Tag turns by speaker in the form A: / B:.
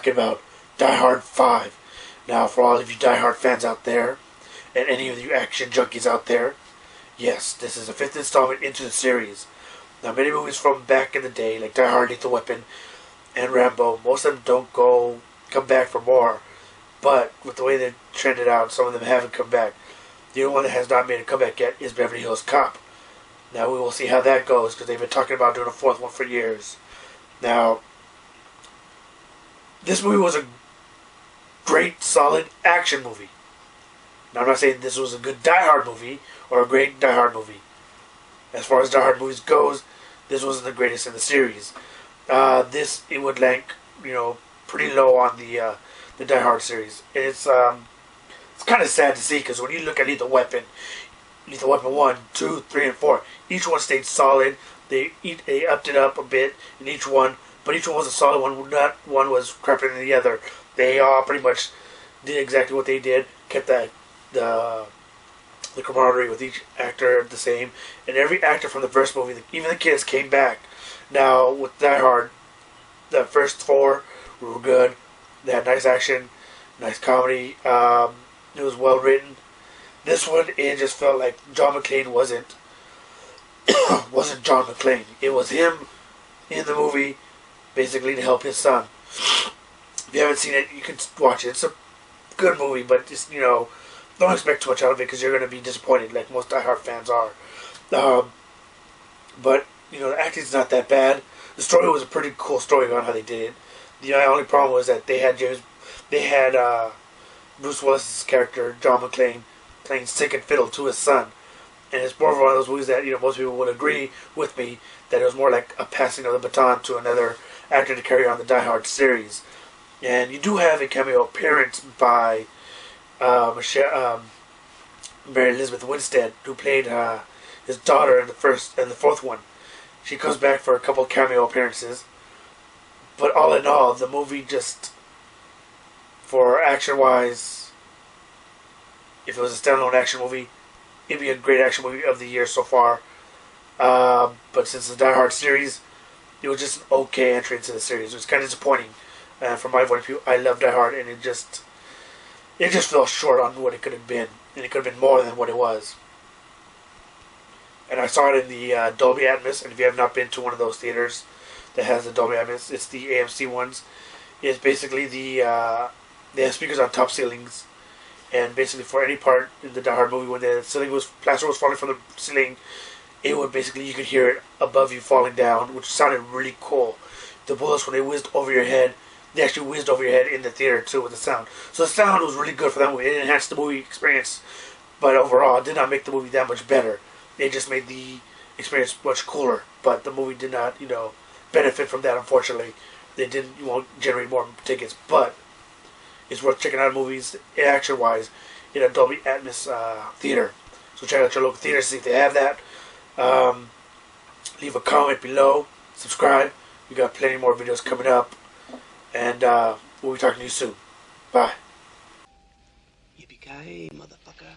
A: talking about Die Hard 5. Now, for all of you Die Hard fans out there, and any of you action junkies out there, yes, this is the 5th installment into the series. Now, many movies from back in the day, like Die Hard, Lethal Weapon, and Rambo, most of them don't come back for more. But with the way they trended out, some of them haven't come back. The only one that has not made a comeback yet is Beverly Hills Cop. Now, we will see how that goes, because they've been talking about doing a 4th one for years. Now, this movie was a great, solid action movie. Now, I'm not saying this was a good Die Hard movie or a great Die Hard movie. As far as Die Hard movies goes, this wasn't the greatest in the series. It would rank, pretty low on the Die Hard series. And it's kind of sad to see, because when you look at Lethal Weapon 1, 2, 3, and 4, each one stayed solid. They upped it up a bit in each one, but each one was a solid one. Not one was crappier than the other. They all pretty much did exactly what they did. Kept the camaraderie with each actor the same, and every actor from the first movie, even the kids, came back. Now with Die Hard, the first 4 were good. They had nice action, nice comedy. It was well written. This one, it just felt like John McClane wasn't John McClane. It was him in the movie, basically to help his son. If you haven't seen it, you can watch it. It's a good movie, but just don't expect too much out of it, because you're going to be disappointed, like most Die Hard fans are. But the acting's not that bad. The story was a pretty cool story on how they did it. The only problem was that they had Bruce Willis's character, John McClane, playing second fiddle to his son. And it's more of one of those movies that most people would agree with me that it was more like a passing of the baton to another actor to carry on the Die Hard series. And you do have a cameo appearance by Mary Elizabeth Winstead, who played his daughter in the 4th one. She comes back for a couple cameo appearances. But all in all, the movie just, for action-wise, if it was a standalone action movie, it'd be a great action movie of the year so far. But since the Die Hard series, it was just an okay entry into the series. It was kind of disappointing. From my point of view, I love Die Hard, and it just fell short on what it could have been. And it could have been more than what it was. And I saw it in the Dolby Atmos, and if you have not been to one of those theaters that has the Dolby Atmos, it's the AMC ones. It's basically they have speakers on top ceilings, and basically for any part in the Die Hard movie, when the plaster was falling from the ceiling, it would basically, you could hear it above you falling down, which sounded really cool. The bullets, when they whizzed over your head, they actually whizzed over your head in the theater too with the sound. So the sound was really good for that movie. It enhanced the movie experience, but overall, it did not make the movie that much better. It just made the experience much cooler. But the movie did not, benefit from that, unfortunately. They didn't generate more tickets, but it's worth checking out movies action-wise in a Dolby Atmos theater. So check out your local theater, see if they have that. Leave a comment below. Subscribe. We got plenty more videos coming up. And we'll be talking to you soon. Bye.
B: Yippee-ki-yay, motherfucker.